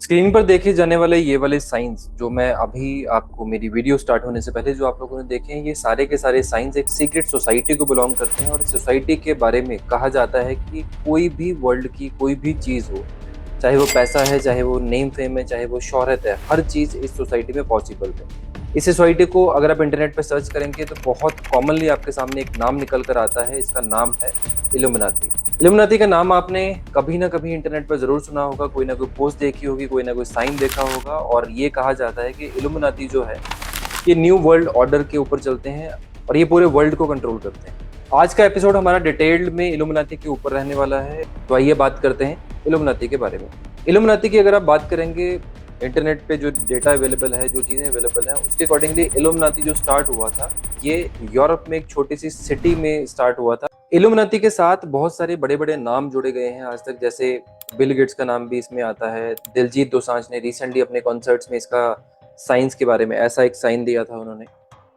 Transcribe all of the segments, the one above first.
Screen पर देखे जाने वाले ये वाले साइंस जो मैं अभी आपको मेरी वीडियो स्टार्ट होने से पहले जो आप लोगों ने देखे हैं, ये सारे के सारे साइंस एक सीक्रेट सोसाइटी को बिलोंग करते हैं। और इस सोसाइटी के बारे में कहा जाता है कि कोई भी वर्ल्ड की कोई भी चीज़ हो, चाहे वो पैसा है, चाहे वो नेम फेम है, चाहे वो शोहरत है, हर चीज़ इस सोसाइटी में पॉसिबल है। इस सोसाइटी को अगर आप इंटरनेट पे सर्च करेंगे तो बहुत कॉमनली आपके सामने एक नाम निकल कर आता है। इसका नाम है इल्यूमिनाती। इल्यूमिनाती का नाम आपने कभी ना कभी इंटरनेट पर ज़रूर सुना होगा, कोई ना कोई पोस्ट देखी होगी, कोई ना कोई साइन देखा होगा। और ये कहा जाता है कि इल्यूमिनाती जो है, ये न्यू वर्ल्ड ऑर्डर के ऊपर चलते हैं और ये पूरे वर्ल्ड को कंट्रोल करते हैं। आज का एपिसोड हमारा डिटेल्ड में इल्यूमिनाती के ऊपर रहने वाला है। तो आइए बात करते हैं इल्यूमिनाती के बारे में। इल्यूमिनाती की अगर आप बात करेंगे, इंटरनेट पे जो डेटा अवेलेबल है, जो चीज़ें अवेलेबल हैं, उसके अकॉर्डिंगली इल्यूमिनाती जो स्टार्ट हुआ था, ये यूरोप में एक छोटी सी सिटी में स्टार्ट हुआ था। इल्यूमिनाती के साथ बहुत सारे बड़े बड़े नाम जुड़े गए हैं आज तक, जैसे बिल गेट्स का नाम भी इसमें आता है। दिलजीत दोसांझ ने रिसेंटली अपने कॉन्सर्ट्स में इसका साइंस के बारे में ऐसा एक साइन दिया था उन्होंने।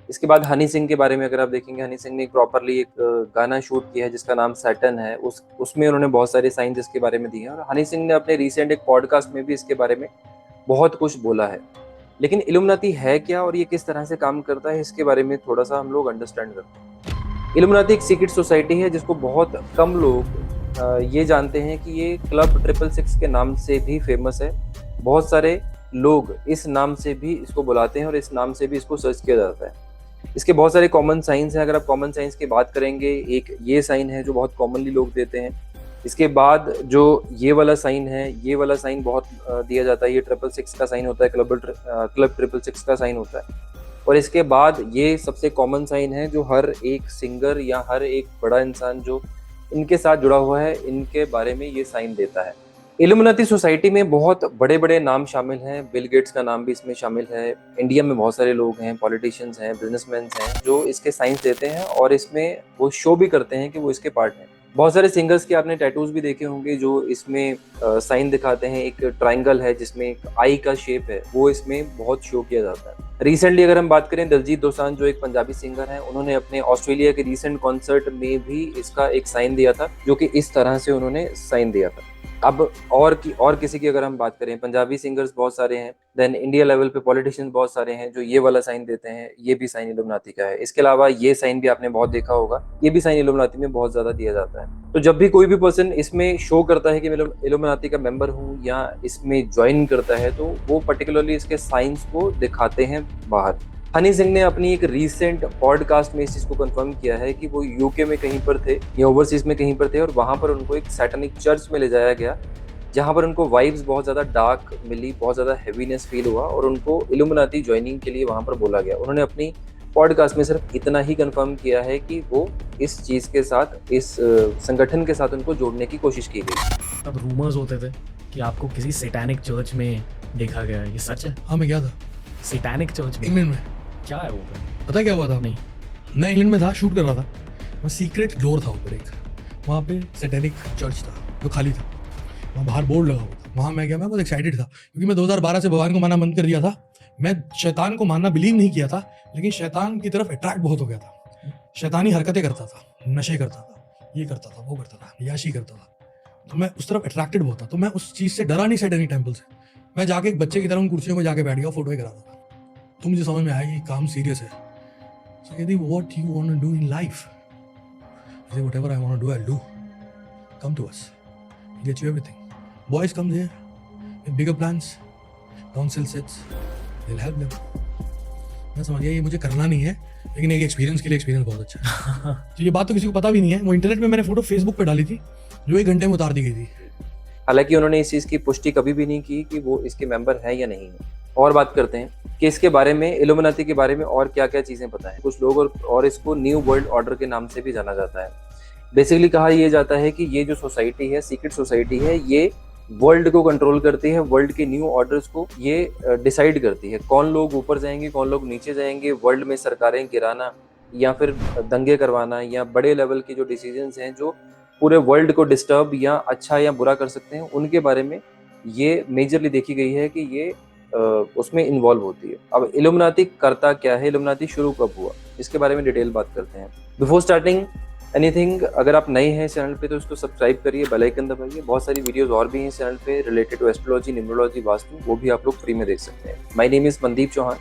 इसके बाद हनी सिंह के बारे में अगर आप देखेंगे, हनी सिंह ने प्रॉपरली एक गाना शूट किया है जिसका नाम सैटर्न है। उसमें उन्होंने बहुत सारे साइंस इसके बारे में दिए हैं और हनी सिंह ने अपने रिसेंट एक पॉडकास्ट में भी इसके बारे में बहुत कुछ बोला है। लेकिन इल्यूमिनाती है क्या और ये किस तरह से काम करता है, इसके बारे में थोड़ा सा हम लोग अंडरस्टैंड करते हैं। इल्यूमिनाती एक सीक्रेट सोसाइटी है जिसको बहुत कम लोग ये जानते हैं कि ये क्लब 666 के नाम से भी फेमस है। बहुत सारे लोग इस नाम से भी इसको बुलाते हैं और इस नाम से भी इसको सर्च किया जाता है। इसके बहुत सारे कॉमन साइंस हैं। अगर आप कॉमन साइंस की बात करेंगे, एक ये साइन है जो बहुत कॉमनली लोग देते हैं। इसके बाद जो ये वाला साइन है, ये वाला साइन बहुत दिया जाता है। ये 666 का साइन होता है, क्लब 666 का साइन होता है। और इसके बाद ये सबसे कॉमन साइन है जो हर एक सिंगर या हर एक बड़ा इंसान जो इनके साथ जुड़ा हुआ है, इनके बारे में ये साइन देता है। इल्यूमिनाती सोसाइटी में बहुत बड़े बड़े नाम शामिल हैं। बिल गेट्स का नाम भी इसमें शामिल है। इंडिया में बहुत सारे लोग हैं, पॉलिटिशियंस हैं, बिजनेसमैन हैं जो इसके साइंस देते हैं और इसमें वो शो भी करते हैं कि वो इसके पार्ट हैं। बहुत सारे सिंगर्स के आपने टैटूज भी देखे होंगे जो इसमें साइन दिखाते हैं। एक ट्राइंगल है जिसमें एक आई का शेप है, वो इसमें बहुत शो किया जाता है। रिसेंटली अगर हम बात करें, दिलजीत दोसांझ जो एक पंजाबी सिंगर हैं, उन्होंने अपने ऑस्ट्रेलिया के रिसेंट कॉन्सर्ट में भी इसका एक साइन दिया था, जो कि इस तरह से उन्होंने साइन दिया था। अब और किसी की अगर हम बात करें, पंजाबी सिंगर्स बहुत सारे हैं, देन इंडिया लेवल पे पॉलिटिशियंस बहुत सारे हैं जो ये वाला साइन देते हैं। ये भी साइन इल्यूमिनाती का है। इसके अलावा ये साइन भी आपने बहुत देखा होगा, ये भी साइन इल्यूमिनाती में बहुत ज्यादा दिया जाता है। तो जब भी कोई भी पर्सन इसमें शो करता है कि मैं इल्यूमिनाती का मेंबर हूँ या इसमें ज्वाइन करता है, तो वो पर्टिकुलरली इसके साइंस को दिखाते हैं बाहर। हनी सिंह ने अपनी एक रीसेंट पॉडकास्ट में इस चीज को कंफर्म किया है कि वो यूके में कहीं पर थे या ओवरसीज में कहीं पर थे और वहां पर उनको एक सैटेनिक चर्च में ले जाया गया, जहां पर उनको वाइब्स बहुत ज़्यादा डार्क मिली, बहुत ज़्यादा हैवीनेस फील हुआ और उनको इल्यूमिनाती ज्वाइनिंग के लिए वहां पर बोला गया। उन्होंने अपनी पॉडकास्ट में सिर्फ इतना ही कंफर्म किया है कि वो इस चीज़ के साथ, इस संगठन के साथ उनको जोड़ने की कोशिश की गई। तब रूमर्स होते थे कि आपको किसी सैटेनिक चर्च में देखा गया है, ये सच है? हाँ, मैं गया था सैटेनिक चर्च में? इंग्लैंड में। क्या है वो? पता क्या हुआ था? नहीं। मैं इंग्लैंड में था, शूट कर रहा था। वहाँ सीक्रेट डोर था ऊपर एक, वहाँ पे सैटेनिक चर्च था जो खाली था। वहाँ बाहर बोर्ड लगा हुआ था। वहाँ मैं गया, मैं बहुत एक्साइटेड था क्योंकि मैं 2012 से भगवान को मानना बंद कर दिया था। मैं शैतान को मानना बिलीव नहीं किया था, लेकिन शैतान की तरफ अट्रैक्ट बहुत हो गया था। शैतानी हरकतें करता था, नशे करता था, ये करता था, वो करता था, याशी करता था। तो मैं उस तरफ अट्रैक्टेड बहुत था। तो मैं उस चीज़ से डरा नहीं, सैटेनिक टेम्पल से। मैं जाके एक बच्चे की तरह उन कुर्सियों में जाके बैठ गया, फोटो करा था। तो मुझे समझ में आया कि काम सीरियस है। So कहती, what you want to do in life? I say, whatever I want to do, I'll do. Come to us. We'll get you everything. Boys come here with bigger plans. Council sits. They'll help them. मैं समझ गया ये मुझे करना नहीं है, लेकिन एक एक्सपीरियंस के लिए एक्सपीरियंस बहुत अच्छा है। तो ये बात तो किसी को पता भी नहीं है। वो इंटरनेट में मैंने फोटो फेसबुक पे डाली थी जो 1 घंटे में उतार दी गई थी। हालांकि उन्होंने इस चीज़ की पुष्टि कभी भी नहीं की कि वो इसके मेंबर हैं या नहीं है। और बात करते हैं कि इसके बारे में, इल्यूमिनाती के बारे में और क्या क्या चीज़ें पता है कुछ लोग, और इसको न्यू वर्ल्ड ऑर्डर के नाम से भी जाना जाता है। बेसिकली कहा यह जाता है कि ये जो सोसाइटी है, सीक्रेट सोसाइटी है, ये वर्ल्ड को कंट्रोल करती है। वर्ल्ड के न्यू ऑर्डर्स को ये डिसाइड करती है, कौन लोग ऊपर जाएंगे, कौन लोग नीचे जाएंगे। वर्ल्ड में सरकारें गिराना या फिर दंगे करवाना या बड़े लेवल के जो डिसीजंस हैं जो पूरे वर्ल्ड को डिस्टर्ब या अच्छा या बुरा कर सकते हैं, उनके बारे में ये मेजरली देखी गई है कि ये उसमें इन्वॉल्व होती है। अब इल्यूमिनाती करता क्या है, इल्यूमिनाती शुरू कब हुआ, इसके बारे में डिटेल बात करते हैं। बिफोर स्टार्टिंग, एनीथिंग, अगर आप नए हैं इस चैनल पे तो इसको सब्सक्राइब करिए, बेल आइकन दबाइए। बहुत सारी वीडियोस और भी हैं इस चैनल पे related to astrology, numerology, vastu, वो भी आप लोग फ्री में देख सकते हैं। My name is Mandeep Chauhan.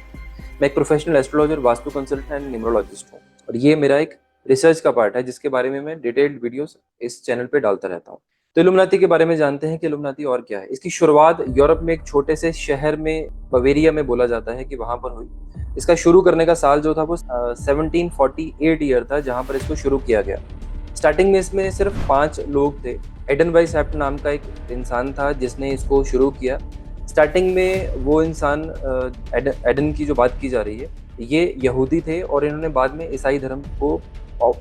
मैं एक professional astrologer, vastu consultant and numerologist हूँ, और ये मेरा एक रिसर्च का पार्ट है जिसके बारे में मैं डिटेल्ड वीडियोस इस चैनल पे डालता रहता हूँ। तो इल्यूमिनाती के बारे में जानते हैं कि इल्यूमिनाती और क्या है। इसकी शुरुआत यूरोप में एक छोटे से शहर में, बवेरिया में बोला जाता है कि वहां पर हुई। इसका शुरू करने का साल जो था वो 1748 ईयर था, जहां पर इसको शुरू किया गया। स्टार्टिंग में इसमें सिर्फ 5 लोग थे। एडन वाइस हैप्ट नाम का एक इंसान था जिसने इसको शुरू किया। स्टार्टिंग में वो इंसान, एडन की जो बात की जा रही है, ये यहूदी थे और इन्होंने बाद में ईसाई धर्म को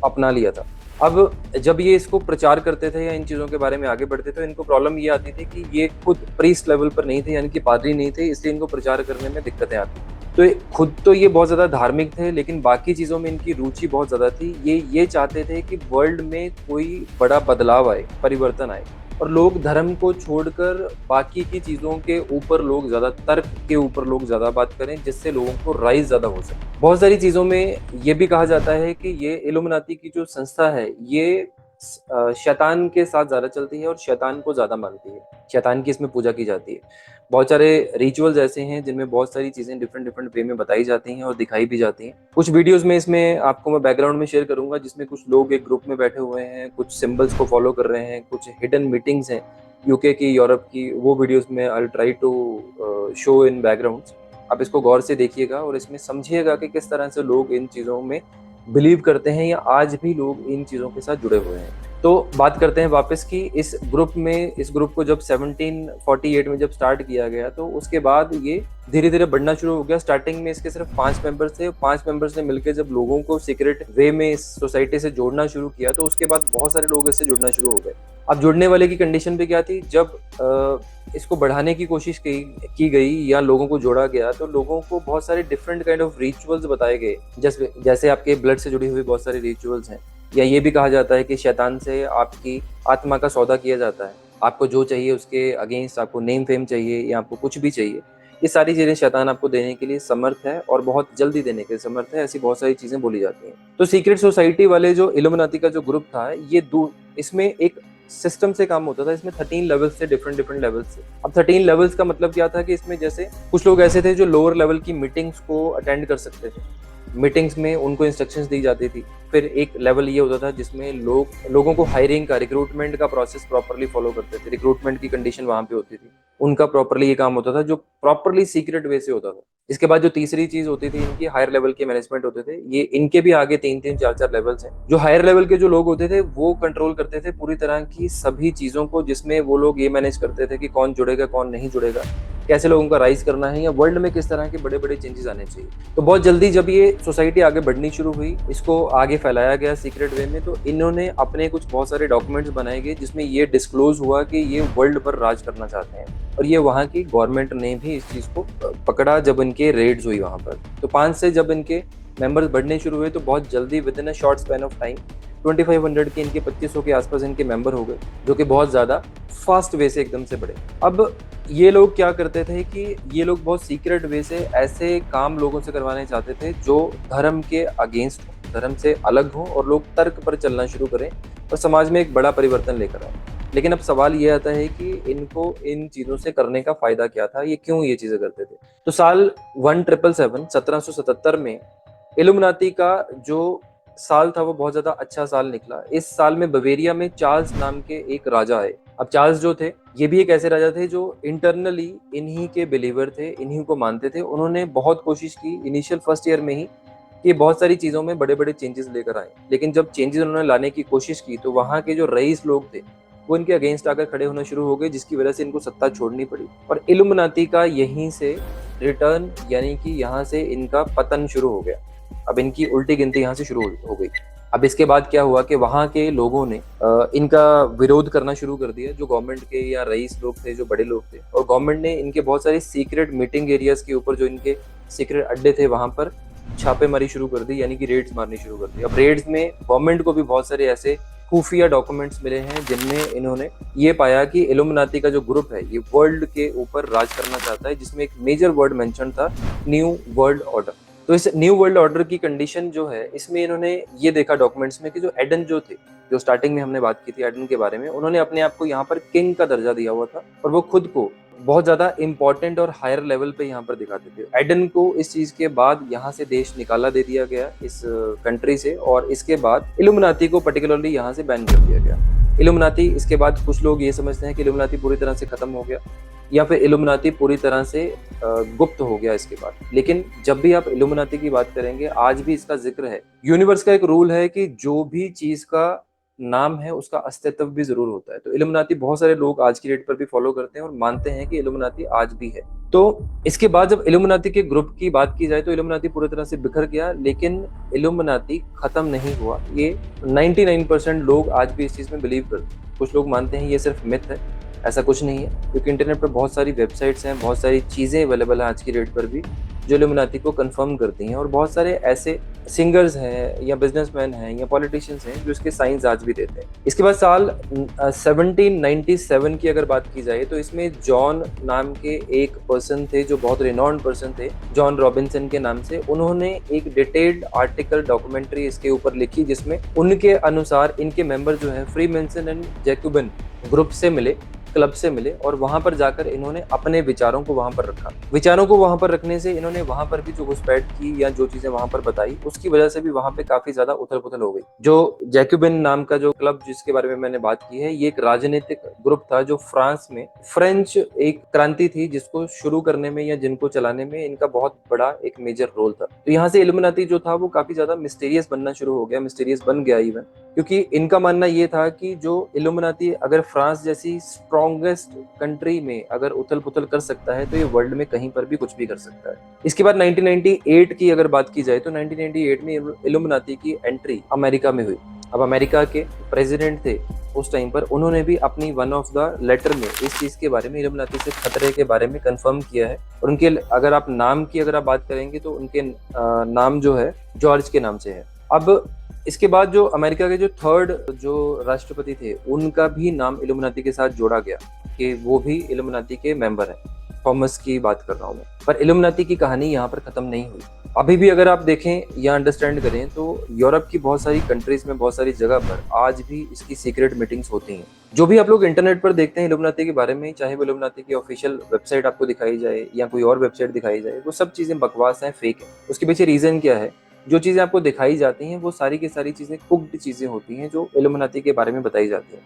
अपना लिया था। अब जब ये इसको प्रचार करते थे या इन चीज़ों के बारे में आगे बढ़ते थे, इनको प्रॉब्लम ये आती थी कि ये खुद प्रीस्ट लेवल पर नहीं थे, यानी कि पादरी नहीं थे, इसलिए इनको प्रचार करने में दिक्कतें आती। तो खुद तो ये बहुत ज़्यादा धार्मिक थे, लेकिन बाकी चीज़ों में इनकी रुचि बहुत ज़्यादा थी। ये चाहते थे कि वर्ल्ड में कोई बड़ा बदलाव आए, परिवर्तन आए, और लोग धर्म को छोड़कर बाकी की चीज़ों के ऊपर लोग ज़्यादा, तर्क के ऊपर लोग ज़्यादा बात करें, जिससे लोगों को राइज ज़्यादा हो सके। बहुत सारी चीज़ों में ये भी कहा जाता है कि ये इल्यूमिनाती की जो संस्था है, ये शैतान के साथ ज़्यादा चलती है और शैतान को ज़्यादा मानती है। शैतान की इसमें पूजा की जाती है। बहुत सारे रिचुअल्स ऐसे हैं जिनमें बहुत सारी चीज़ें डिफरेंट डिफरेंट वे में बताई जाती हैं और दिखाई भी जाती हैं। कुछ वीडियोस में इसमें आपको मैं बैकग्राउंड में शेयर करूंगा, जिसमें कुछ लोग एक ग्रुप में बैठे हुए हैं, कुछ सिंबल्स को फॉलो कर रहे हैं, कुछ हिडन मीटिंग्स हैं यूके की, यूरोप की। वो वीडियोस में I will try to show in backgrounds. आप इसको गौर से देखिएगा और इसमें समझिएगा कि किस तरह से लोग इन चीज़ों में बिलीव करते हैं या आज भी लोग इन चीज़ों के साथ जुड़े हुए हैं। तो बात करते हैं वापस की इस ग्रुप को जब 1748 में जब स्टार्ट किया गया, तो उसके बाद ये धीरे धीरे बढ़ना शुरू हो गया। स्टार्टिंग में इसके सिर्फ 5 मेंबर्स थे। 5 मेंबर्स ने मिलकर जब लोगों को सीक्रेट वे में इस सोसाइटी से जोड़ना शुरू किया, तो उसके बाद बहुत सारे लोग इससे जुड़ना शुरू हो गए। अब जुड़ने वाले की कंडीशन पे क्या थी, जब इसको बढ़ाने की कोशिश की गई या लोगों को जोड़ा गया, तो लोगों को बहुत सारे डिफरेंट काइंड ऑफ रिचुअल्स बताए गए। जैसे आपके ब्लड से जुड़ी हुई बहुत सारे रिचुअल्स हैं, या ये भी कहा जाता है कि शैतान से आपकी आत्मा का सौदा किया जाता है। आपको जो चाहिए उसके अगेंस्ट, आपको नेम फेम चाहिए या आपको कुछ भी चाहिए, ये सारी चीज़ें शैतान आपको देने के लिए समर्थ है और बहुत जल्दी देने के लिए समर्थ है। ऐसी बहुत सारी चीज़ें बोली जाती हैं। तो सीक्रेट सोसाइटी वाले जो इल्यूमिनाती का जो ग्रुप था, ये इसमें एक सिस्टम से काम होता था। इसमें 13 लेवल्स थे, डिफरेंट लेवल्स से। अब 13 लेवल्स का मतलब क्या था कि इसमें जैसे कुछ लोग ऐसे थे जो लोअर लेवल की मीटिंग्स को अटेंड कर सकते थे। मीटिंग्स में उनको इंस्ट्रक्शंस दी जाती थी। फिर एक लेवल ये होता था जिसमें लोगों को हायरिंग का, रिक्रूटमेंट का प्रोसेस प्रॉपर्ली फॉलो करते थे। रिक्रूटमेंट की कंडीशन वहां पे होती थी, उनका प्रॉपर्ली ये काम होता था, जो प्रॉपर्ली सीक्रेट वे से होता था। इसके बाद जो तीसरी चीज होती थी, इनकी हायर लेवल के मैनेजमेंट होते थे। ये इनके भी आगे 3-3, 4-4 लेवल्स हैं। जो हायर लेवल के जो लोग होते थे, वो कंट्रोल करते थे पूरी तरह की सभी चीजों को, जिसमें वो लोग ये मैनेज करते थे कि कौन जुड़ेगा, कौन नहीं जुड़ेगा, कैसे लोगों का राइज करना है, या वर्ल्ड में किस तरह के बड़े बड़े चेंजेस आने चाहिए। तो बहुत जल्दी जब ये सोसाइटी आगे बढ़नी शुरू हुई, इसको आगे फैलाया गया सीक्रेट वे में, तो इन्होंने अपने कुछ बहुत सारे डॉक्यूमेंट्स बनाए गए जिसमें ये डिस्क्लोज हुआ कि ये वर्ल्ड पर राज करना चाहते हैं। और ये वहाँ की गवर्नमेंट ने भी इस चीज़ को पकड़ा जब इनके रेड्स हुई वहाँ पर। तो 5 से जब इनके मेंबर्स बढ़ने शुरू हुए, तो बहुत जल्दी with in a short span of time 2500 के, इनके 2500 के आसपास इनके मेंबर हो गए, जो कि बहुत ज़्यादा फास्ट वे से एकदम से बढ़े। अब ये लोग क्या करते थे कि ये लोग बहुत सीक्रेट वे से ऐसे काम लोगों से करवाने चाहते थे जो धर्म के अगेंस्ट हो, धर्म से अलग हो, और लोग तर्क पर चलना शुरू करें और समाज में एक बड़ा परिवर्तन लेकर आए। लेकिन अब सवाल ये आता है कि इनको इन चीज़ों से करने का फ़ायदा क्या था, ये क्यों ये चीज़ें करते थे। तो साल 1777 में इल्यूमिनाती का जो साल था वो बहुत ज्यादा अच्छा साल निकला। इस साल में बवेरिया में चार्ल्स नाम के एक राजा आए। अब चार्ल्स जो थे, ये भी एक ऐसे राजा थे जो इंटरनली इन्हीं के बिलीवर थे, इन्हीं को मानते थे। उन्होंने बहुत कोशिश की इनिशियल फर्स्ट ईयर में ही कि बहुत सारी चीज़ों में बड़े बड़े चेंजेस लेकर आए। लेकिन जब चेंजेस उन्होंने लाने की कोशिश की, तो वहाँ के जो रईस लोग थे वो इनके अगेंस्ट आकर खड़े होना शुरू हो गए, जिसकी वजह से इनको सत्ता छोड़नी पड़ी। और इल्यूमिनाती का यहीं से रिटर्न, यानी कि यहाँ से इनका पतन शुरू हो गया। अब इनकी उल्टी गिनती यहाँ से शुरू हो गई। अब इसके बाद क्या हुआ कि वहाँ के लोगों ने इनका विरोध करना शुरू कर दिया, जो गवर्नमेंट के या रईस लोग थे, जो बड़े लोग थे। और गवर्नमेंट ने इनके बहुत सारे सीक्रेट मीटिंग एरियाज के ऊपर, जो इनके सीक्रेट अड्डे थे, वहाँ पर छापेमारी शुरू कर दी, यानी कि रेड्स मारनी शुरू कर दी। अब रेड्स में गवर्नमेंट को भी बहुत सारे ऐसे खुफिया डॉक्यूमेंट्स मिले हैं जिनमें इन्होंने ये पाया कि इल्यूमिनाती का जो ग्रुप है, ये वर्ल्ड के ऊपर राज करना चाहता है, जिसमें एक मेजर वर्ड मेंशन था, न्यू वर्ल्ड ऑर्डर। तो इस न्यू वर्ल्ड ऑर्डर की कंडीशन जो है, इसमें इन्होंने ये देखा डॉक्यूमेंट्स में कि जो एडन जो थे, जो स्टार्टिंग में हमने बात की थी एडन के बारे में, उन्होंने अपने आप को यहाँ पर किंग का दर्जा दिया हुआ था और वो खुद को बहुत ज्यादा इंपॉर्टेंट और हायर लेवल पे यहाँ पर दिखाते थे। एडन को इस चीज के बाद यहाँ से देश निकाला दे दिया गया इस कंट्री से, और इसके बाद इल्यूमिनाती को पर्टिकुलरली यहाँ से बैन कर दिया गया। इल्यूमिनाती, इसके बाद कुछ लोग ये समझते हैं कि इल्यूमिनाती पूरी तरह से खत्म हो गया या फिर इल्यूमिनाती पूरी तरह से गुप्त हो गया इसके बाद। लेकिन जब भी आप इल्यूमिनाती की बात करेंगे, आज भी इसका जिक्र है। यूनिवर्स का एक रूल है कि जो भी चीज का नाम है उसका अस्तित्व भी जरूर होता है। तो इल्यूमिनाती बहुत सारे लोग आज की डेट पर भी फॉलो करते हैं और मानते हैं कि इल्यूमिनाती आज भी है। तो इसके बाद जब इल्यूमिनाती के ग्रुप की बात की जाए तो इल्यूमिनाती पूरी तरह से बिखर गया, लेकिन इल्यूमिनाती खत्म नहीं हुआ। ये 99% लोग आज भी इस चीज में बिलीव करते हैं। कुछ लोग मानते हैं ये सिर्फ मिथ है, ऐसा कुछ नहीं है, क्योंकि इंटरनेट पर बहुत सारी वेबसाइट्स हैं, बहुत सारी चीज़ें अवेलेबल हैं आज की डेट पर भी जो इल्यूमिनाती को कंफर्म करती हैं। और बहुत सारे ऐसे सिंगर्स हैं या बिजनेसमैन हैं या पॉलिटिशियंस हैं जो इसके साइंस आज भी देते हैं। इसके बाद साल 1797 की अगर बात की जाए तो इसमें जॉन नाम के एक पर्सन थे जो बहुत रिनॉन्ड पर्सन थे, जॉन रॉबिन्सन के नाम से। उन्होंने एक डिटेल्ड आर्टिकल डॉक्यूमेंट्री इसके ऊपर लिखी जिसमें उनके अनुसार इनके मेंबर जो हैं फ्रीमेसन एंड जैकोबिन ग्रुप से मिले, क्लब से मिले, और वहां पर जाकर इन्होंने अपने विचारों को वहां पर रखा। विचारों को वहां पर रखने से इन्होंने वहां पर भी जो घुसपैठ की या जो चीजें वहां पर बताई, उसकी वजह से भी वहां पे काफी ज्यादा उथल पुथल हो गई। जो जैकोबिन नाम का जो क्लब जिसके बारे में मैंने बात की है, ये एक राजनीतिक ग्रुप था जो फ्रांस में फ्रेंच एक क्रांति थी जिसको शुरू करने में या जिनको चलाने में इनका बहुत बड़ा एक मेजर रोल था। तो यहाँ से इल्यूमिनाती जो था वो काफी ज्यादा मिस्टीरियस बनना शुरू हो गया, मिस्टीरियस बन गया इवन, क्योंकि इनका मानना ये था कि जो इल्यूमिनाती अगर फ्रांस जैसी स्ट्रॉन्गेस्ट कंट्री में अगर उथल पुथल कर सकता है तो ये वर्ल्ड में कहीं पर भी कुछ भी कर सकता है। इसके बाद 1998 की अगर बात की जाए तो 1998 में इल्यूमिनाती की एंट्री अमेरिका में हुई। अब अमेरिका के प्रेसिडेंट थे उस टाइम पर, उन्होंने भी अपनी वन ऑफ द लेटर में इस चीज के बारे में, इल्यूमिनाती से खतरे के बारे में कंफर्म किया है। और उनके अगर आप नाम की अगर आप बात करेंगे तो उनके नाम जो है जॉर्ज के नाम से है। अब इसके बाद जो अमेरिका के जो थर्ड जो राष्ट्रपति थे उनका भी नाम इल्यूमिनाती के साथ जोड़ा गया कि वो भी इल्यूमिनाती के मेंबर हैं। थॉमस की बात कर रहा हूँ मैं। पर इल्यूमिनाती की कहानी यहाँ पर खत्म नहीं हुई। अभी भी अगर आप देखें या अंडरस्टैंड करें तो यूरोप की बहुत सारी कंट्रीज में, बहुत सारी जगह पर आज भी इसकी सीक्रेट मीटिंग्स होती हैं। जो भी आप लोग इंटरनेट पर देखते हैं इल्यूमिनाती के बारे में, चाहे वो इल्यूमिनाती की ऑफिशियल वेबसाइट आपको दिखाई जाए या कोई और वेबसाइट दिखाई जाए, वो सब चीजें बकवास हैं, फेक है। उसके पीछे रीजन क्या है? जो चीजें आपको दिखाई जाती हैं वो सारी की सारी चीजें कुक्ड चीजें होती हैं जो इल्यूमिनाती के बारे में बताई जाती हैं।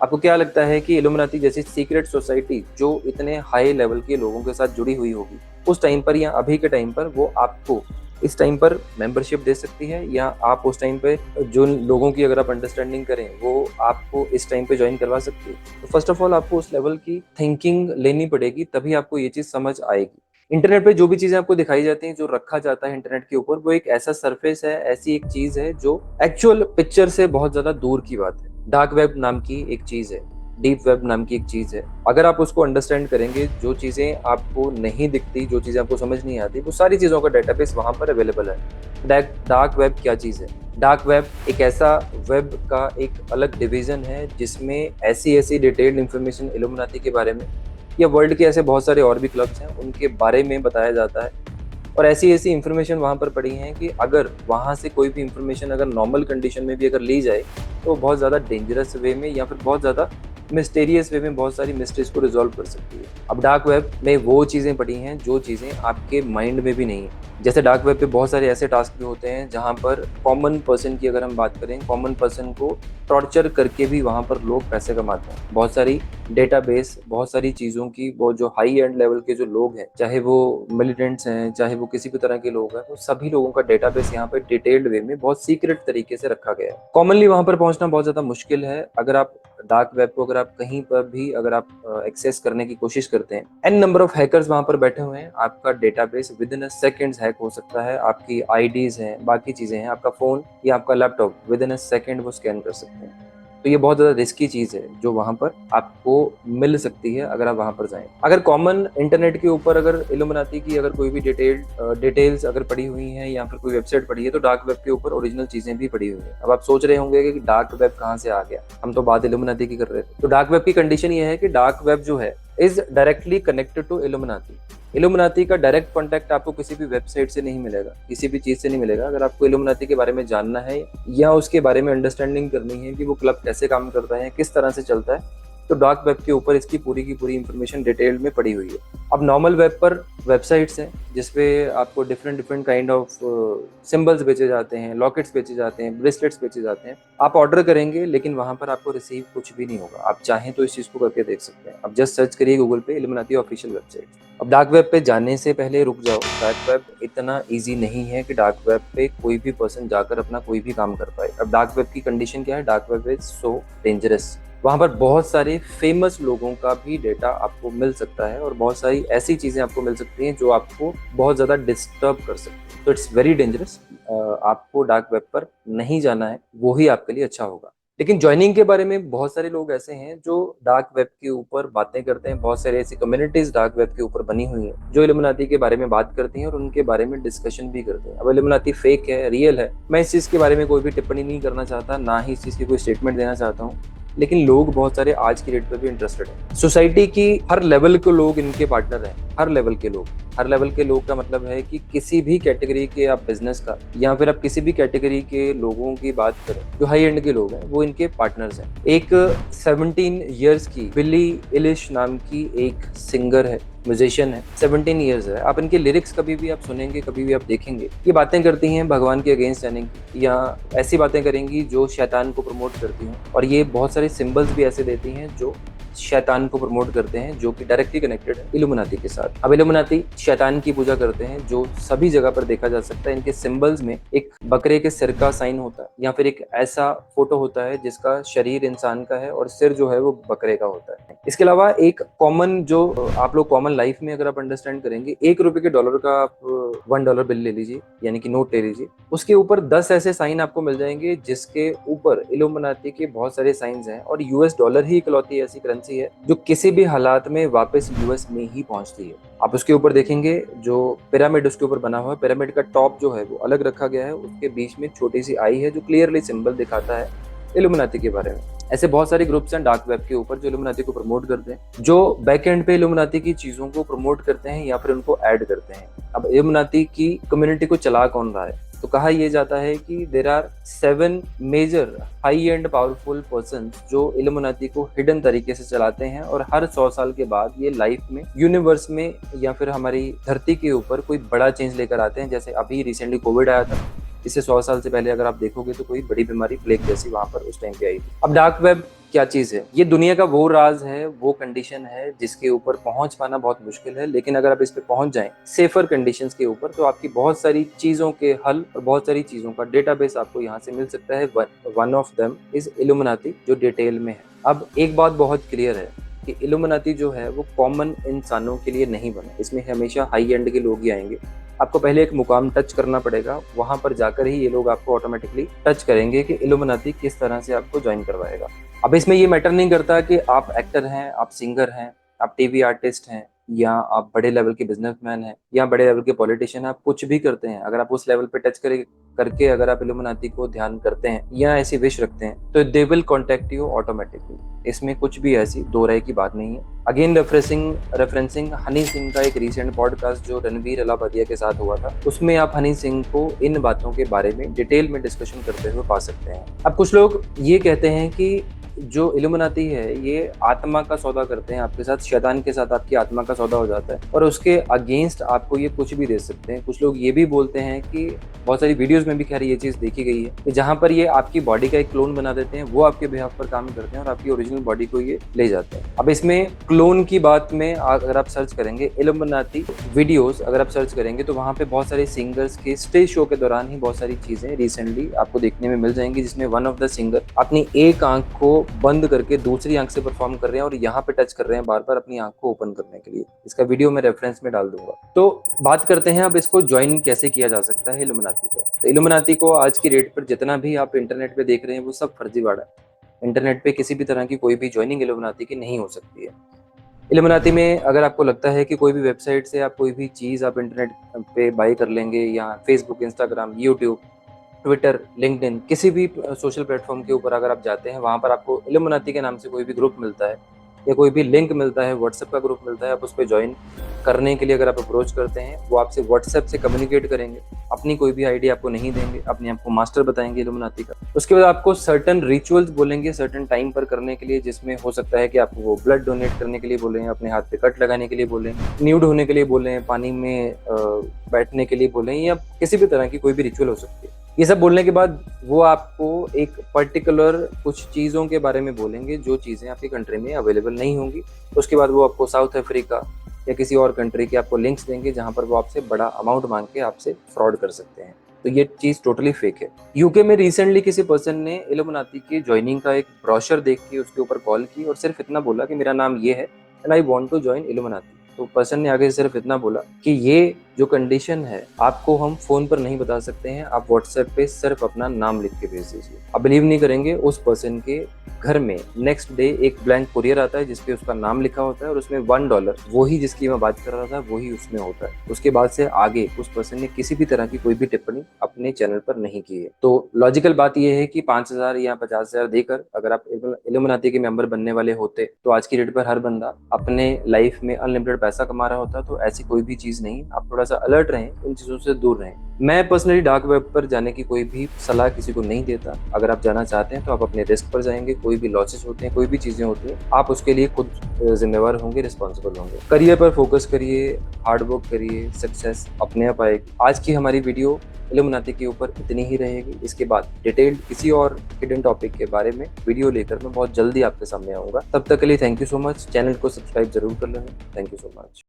आपको क्या लगता है कि इल्यूमिनाती जैसी सीक्रेट सोसाइटी जो इतने हाई लेवल के लोगों के साथ जुड़ी हुई होगी, उस टाइम पर या अभी के टाइम पर वो आपको इस टाइम पर मेंबरशिप दे सकती है, या आप उस टाइम पे जो लोगों की अगर आप अंडरस्टैंडिंग करें वो आपको इस टाइम पे ज्वाइन करवा सकती है? तो फर्स्ट ऑफ ऑल आपको उस लेवल की थिंकिंग लेनी पड़ेगी, तभी आपको ये चीज समझ आएगी। इंटरनेट पे जो भी चीजें आपको दिखाई जाती हैं, जो रखा जाता है इंटरनेट के ऊपर, वो एक ऐसा सरफेस है, ऐसी एक चीज है जो एक्चुअल पिक्चर से बहुत ज्यादा दूर की बात है। डार्क वेब नाम की एक चीज है, डीप वेब नाम की एक चीज है। अगर आप उसको अंडरस्टैंड करेंगे, जो चीजें आपको नहीं दिखती, जो चीजें आपको समझ नहीं आती, वो सारी चीजों का डेटाबेस वहां पर अवेलेबल है। डार्क वेब क्या चीज है? डार्क वेब एक ऐसा वेब का एक अलग डिवीजन है जिसमें ऐसी डिटेल्ड इंफॉर्मेशन इल्यूमिनाती के बारे में या वर्ल्ड के ऐसे बहुत सारे और भी क्लब्स हैं उनके बारे में बताया जाता है। और ऐसी इंफॉर्मेशन वहाँ पर पड़ी है कि अगर वहाँ से कोई भी इंफॉर्मेशन अगर नॉर्मल कंडीशन में भी अगर ली जाए तो बहुत ज़्यादा डेंजरस वे में या फिर बहुत ज़्यादा मिस्टीरियस वे में बहुत सारी मिस्ट्रीज को रिजॉल्व कर सकती है। अब डार्क वेब में वो चीज़ें पड़ी हैं जो चीज़ें आपके माइंड में भी नहीं है। जैसे डार्क वेब पे बहुत सारे ऐसे टास्क भी होते हैं जहाँ पर कॉमन पर्सन की अगर हम बात करें, कॉमन पर्सन को टॉर्चर करके भी वहाँ पर लोग पैसे कमाते हैं। बहुत सारी डेटाबेस, बहुत सारी चीज़ों की, वो जो हाई एंड लेवल के जो लोग हैं, चाहे वो मिलिटेंट्स हैं, चाहे वो किसी भी तरह के लोग हैं, वो सभी लोगों का डेटाबेस यहाँ पर डिटेल्ड वे में बहुत सीक्रेट तरीके से रखा गया है। कॉमनली वहाँ पर पहुँचना बहुत ज़्यादा मुश्किल है। अगर आप डार्क वेब को अगर आप कहीं पर भी अगर आप एक्सेस करने की कोशिश करते हैं, एन नंबर ऑफ हैकर्स वहां पर बैठे हुए हैं। आपका database with in a seconds hack हो सकता है। आपकी आईडीज हैं, बाकी चीजें हैं, आपका फोन या आपका laptop with in a second वो स्कैन कर सकते हैं। तो ये बहुत ज्यादा रिस्की चीज है जो वहां पर आपको मिल सकती है अगर आप वहां पर जाएं। अगर कॉमन इंटरनेट के ऊपर अगर इल्यूमिनाती की अगर कोई भी डिटेल्स अगर पड़ी हुई हैं या फिर कोई वेबसाइट पड़ी है तो डार्क वेब के ऊपर ओरिजिनल चीजें भी पड़ी हुई हैं। अब आप सोच रहे होंगे कि डार्क वेब कहाँ से आ गया, हम तो बात इल्यूमिनाती की कर रहे थे। तो डार्क वेब की कंडीशन ये है कि डार्क वेब जो है is directly connected to Illuminati. Illuminati का डायरेक्ट कॉन्टैक्ट आपको किसी भी वेबसाइट से नहीं मिलेगा, किसी भी चीज़ से नहीं मिलेगा। अगर आपको इल्यूमिनाती के बारे में जानना है या उसके बारे में अंडरस्टैंडिंग करनी है कि वो क्लब कैसे काम करता है, किस तरह से चलता है, तो डार्क वेब के ऊपर इसकी पूरी की पूरी इंफॉर्मेशन डिटेल में पड़ी हुई है। अब नॉर्मल वेब पर वेबसाइट्स हैं जिसपे आपको different different kind of symbols बेचे जाते हैं, लॉकेट्स बेचे जाते हैं, ब्रेसलेट्स बेचे जाते हैं। आप ऑर्डर करेंगे लेकिन वहाँ पर आपको रिसीव कुछ भी नहीं होगा। आप चाहें तो इस चीज़ को करके देख सकते हैं। अब जस्ट सर्च करिए गूगल पे इल्यूमिनाती ऑफिशियल वेबसाइट। अब डार्क वेब पे जाने से पहले रुक जाओ। डार्क वेब इतना ईजी नहीं है कि डार्क वेब पे कोई भी पर्सन जाकर अपना कोई भी काम कर पाए। अब डार्क वेब की कंडीशन क्या है? Dark web is so dangerous. वहाँ पर बहुत सारे फेमस लोगों का भी डेटा आपको मिल सकता है और बहुत सारी ऐसी चीज़ें आपको मिल सकती हैं जो आपको बहुत ज़्यादा डिस्टर्ब कर सकती हैं। तो इट्स वेरी डेंजरस। आपको डार्क वेब पर नहीं जाना है, वो ही आपके लिए अच्छा होगा। लेकिन ज्वाइनिंग के बारे में बहुत सारे लोग ऐसे हैं जो डार्क वेब के ऊपर बातें करते हैं। बहुत सारी ऐसी कम्युनिटीज डार्क वेब के ऊपर बनी हुई हैं जो इल्यूमिनाती के बारे में बात करती हैं और उनके बारे में डिस्कशन भी करते हैं। अब इल्यूमिनाती फेक है, रियल है, मैं इस चीज़ के बारे में कोई भी टिप्पणी नहीं करना चाहता, ना ही इस चीज़ की कोई स्टेटमेंट देना चाहता हूँ। लेकिन लोग बहुत सारे आज की डेट पे भी इंटरेस्टेड हैं। सोसाइटी की हर लेवल के लोग इनके पार्टनर हैं। हर लेवल के लोग, हर लेवल के लोग का मतलब है कि किसी भी कैटेगरी के आप बिजनेस का या फिर आप किसी भी कैटेगरी के लोगों की बात करें, जो हाई एंड के लोग हैं वो इनके पार्टनर्स हैं। एक 17 इयर्स की बिली एलिश नाम की एक सिंगर है, म्यूजिशियन है, 17 इयर्स है। आप इनके लिरिक्स कभी भी आप सुनेंगे, कभी भी आप देखेंगे, ये बातें करती हैं भगवान के अगेंस्ट जाने की या ऐसी बातें करेंगी जो शैतान को प्रमोट करती हैं। और ये बहुत सारे सिंबल्स भी ऐसे देती हैं जो शैतान को प्रमोट करते हैं, जो कि डायरेक्टली कनेक्टेड है इल्यूमिनाती के साथ। अब इल्यूमिनाती शैतान की पूजा करते हैं जो सभी जगह पर देखा जा सकता है। इनके सिंबल्स में एक बकरे के सिर का साइन होता है या फिर एक ऐसा फोटो होता है जिसका शरीर इंसान का है और सिर जो है वो बकरे का होता है। इसके अलावा एक कॉमन जो आप लोग कॉमन लाइफ में अगर आप अंडरस्टैंड करेंगे, ₹1 के डॉलर का आप $1 बिल ले लीजिए, यानी कि नोट ले लीजिए, उसके ऊपर 10 ऐसे साइन आपको मिल जाएंगे जिसके ऊपर इल्यूमिनाती के बहुत सारे साइंस हैं। और यूएस डॉलर ही इकलौती ऐसी करेंसी है जो किसी भी हालात में वापस यूएस में ही पहुंचती है। आप उसके ऊपर देखेंगे जो पिरामिड उसके ऊपर बना हुआ है, पिरामिड का टॉप जो है वो अलग रखा गया है, उसके बीच में छोटी सी आई है जो क्लियरली सिंबल दिखाता है इल्यूमिनाती के बारे में। ऐसे बहुत सारे ग्रुप्स हैं डार्क वेब के ऊपर जो इल्यूमिनाती को प्रमोट करते हैं, जो बैक एंड पे इल्यूमिनाती की चीजों को प्रमोट करते हैं या फिर उनको ऐड करते हैं। अब इल्यूमिनाती की कम्युनिटी को चला कौन रहा है? तो कहा यह जाता है कि there are 7 major high and powerful person जो इल्यूमिनाती को हिडन तरीके से चलाते हैं और हर 100 साल के बाद ये लाइफ में, यूनिवर्स में या फिर हमारी धरती के ऊपर कोई बड़ा चेंज लेकर आते हैं। जैसे अभी रिसेंटली कोविड आया था, इससे 100 साल से पहले अगर आप देखोगे तो कोई बड़ी बीमारी प्लेग जैसी वहां पर उस टाइम पे आई थी। अब डार्क वेब क्या चीज है? ये दुनिया का वो राज है, वो कंडीशन है जिसके ऊपर पहुंच पाना बहुत मुश्किल है। लेकिन अगर आप इस पे पहुंच जाएं सेफर कंडीशंस के ऊपर, तो आपकी बहुत सारी चीजों के हल और बहुत सारी चीजों का डेटाबेस आपको यहाँ से मिल सकता है। One of them is Illuminati, जो डिटेल में है। अब एक बात बहुत क्लियर है कि इल्यूमिनाती जो है वो कॉमन इंसानों के लिए नहीं बना, इसमें हमेशा हाई एंड के लोग ही आएंगे। आपको पहले एक मुकाम टच करना पड़ेगा, वहां पर जाकर ही ये लोग आपको ऑटोमेटिकली टच करेंगे कि इल्यूमिनाती किस तरह से आपको ज्वाइन करवाएगा। अब इसमें ये मैटर नहीं करता कि आप एक्टर हैं, आप सिंगर हैं, आप टीवी आर्टिस्ट हैं, या आप बड़े लेवल के बिजनेसमैन हैं, या बड़े लेवल के पॉलिटिशियन, आप कुछ भी करते हैं, अगर आप उस लेवल पे टच करके अगर आप इल्यूमिनाती को ध्यान करते हैं या ऐसी विश रखते हैं, तो they will contact you automatically. इसमें कुछ भी ऐसी दो राय की बात नहीं है। अगेन रेफरेंसिंग हनी सिंह का एक रिसेंट पॉडकास्ट जो रणवीर अलाहाबादिया के साथ हुआ था, उसमें आप हनी सिंह को इन बातों के बारे में डिटेल में डिस्कशन करते हुए पा सकते हैं। अब कुछ लोग ये कहते हैं कि जो इल्यूमिनाती है ये आत्मा का सौदा करते हैं आपके साथ, शैतान के साथ आपकी आत्मा का सौदा हो जाता है और उसके अगेंस्ट आपको ये कुछ भी दे सकते हैं। कुछ लोग ये भी बोलते हैं कि बहुत सारी वीडियोस में भी खैर ये चीज़ देखी गई है कि जहाँ पर ये आपकी बॉडी का एक क्लोन बना देते हैं, वो आपके बिहाफ पर काम करते हैं और आपकी ओरिजिनल बॉडी को ये ले जाते हैं। अब इसमें क्लोन की बात में अगर आप सर्च करेंगे इल्यूमिनाती वीडियोस, अगर आप सर्च करेंगे तो वहाँ पे बहुत सारे सिंगर्स के स्टेज शो के दौरान ही बहुत सारी चीज़ें रिसेंटली आपको देखने में मिल जाएंगी, जिसमें वन ऑफ द सिंगर अपनी एक आंख को बंद करके दूसरी आंख से परफॉर्म कर रहे हैं और यहाँ पे टच कर रहे हैं बार बार अपनी आंख को ओपन करने के लिए। इसका वीडियो मैं रेफरेंस में डाल दूंगा। तो बात करते हैं अब इसको ज्वाइन कैसे किया जा सकता है इल्यूमिनाती को। तो इल्यूमिनाती को आज की डेट पर जितना भी आप इंटरनेट पे देख रहे हैं वो सब फर्जीवाड़ा है। इंटरनेट पे किसी भी तरह की कोई भी ज्वाइनिंग इल्यूमिनाती की नहीं हो सकती है। इल्यूमिनाती में अगर आपको लगता है कि कोई भी वेबसाइट से आप कोई भी चीज़ आप इंटरनेट पे बाई कर लेंगे, या Facebook, Instagram, YouTube, Twitter, LinkedIn, किसी भी सोशल प्लेटफॉर्म के ऊपर अगर आप जाते हैं, वहाँ पर आपको इल्यूमिनाती के नाम से कोई भी ग्रुप मिलता है या कोई भी लिंक मिलता है, व्हाट्सएप का ग्रुप मिलता है, आप उस पर ज्वाइन करने के लिए अगर आप अप्रोच करते हैं, वो आपसे व्हाट्सएप से कम्युनिकेट करेंगे, अपनी कोई भी आईडी आपको नहीं देंगे, अपने आप को मास्टर बताएंगे इल्यूमिनाती का। उसके बाद आपको सर्टन रिचुअल्स बोलेंगे सर्टन टाइम पर करने के लिए, जिसमें हो सकता है कि आपको वो ब्लड डोनेट करने के लिए बोलें, अपने हाथ पे कट लगाने के लिए बोलें, न्यूड होने के लिए बोलें, पानी में बैठने के लिए बोलें, या किसी भी तरह की कोई भी रिचुअल हो सकती है। ये सब बोलने के बाद वो आपको एक पर्टिकुलर कुछ चीज़ों के बारे में बोलेंगे जो चीज़ें आपकी कंट्री में अवेलेबल नहीं होंगी। उसके बाद वो आपको साउथ अफ्रीका या किसी और कंट्री के आपको लिंक्स देंगे जहाँ पर वो आपसे बड़ा अमाउंट मांग के आपसे फ्रॉड कर सकते हैं। तो ये चीज़ टोटली फेक है। यूके में रिसेंटली किसी पर्सन ने इल्यूमिनाती की ज्वाइनिंग का एक ब्रोशर देख के उसके ऊपर कॉल की और सिर्फ इतना बोला कि मेरा नाम ये है and I want to join Illuminati. तो पर्सन ने आगे सिर्फ इतना बोला कि ये जो कंडीशन है आपको हम फोन पर नहीं बता सकते हैं, आप व्हाट्सएप पे सिर्फ अपना नाम लिख के भेज दीजिए। आप बिलीव नहीं करेंगे, उस पर्सन के घर में नेक्स्ट डे एक ब्लैंक कुरियर आता है जिसपे उसका नाम लिखा होता है और उसमें $1 वही जिसकी मैं बात कर रहा था वही उसमें होता है। उसके बाद से आगे उस पर्सन ने किसी भी तरह की कोई भी टिप्पणी अपने चैनल पर नहीं की है। तो लॉजिकल बात यह है कि 5,000 या 50,000 देकर अगर आप इल्यूमिनाती के मेंबर बनने वाले होते तो आज की डेट पर हर बंदा अपने लाइफ में अनलिमिटेड पैसा कमा रहा होता। तो ऐसी कोई भी चीज नहीं, आप थोड़ा सा अलर्ट रहें, इन चीजों से दूर रहें। मैं पर्सनली डार्क वेब पर जाने की कोई भी सलाह किसी को नहीं देता। अगर आप जाना चाहते हैं तो आप अपने रिस्क पर जाएंगे। कोई भी लॉसेस होते हैं, कोई भी चीजें होती हैं, आप उसके लिए खुद जिम्मेवार होंगे, रिस्पॉन्सिबल होंगे। करियर पर फोकस करिए, हार्ड वर्क करिए, सक्सेस अपने आप आएगी। आज की हमारी वीडियो इल्यूमिनाती के ऊपर इतनी ही रहेगी। इसके बाद डिटेल्ड किसी और हिडन टॉपिक के बारे में वीडियो लेकर मैं बहुत जल्दी आपके सामने आऊंगा। तब तक के लिए thank you so much. Channel को सब्सक्राइब जरूर कर लेना। Thank you so much.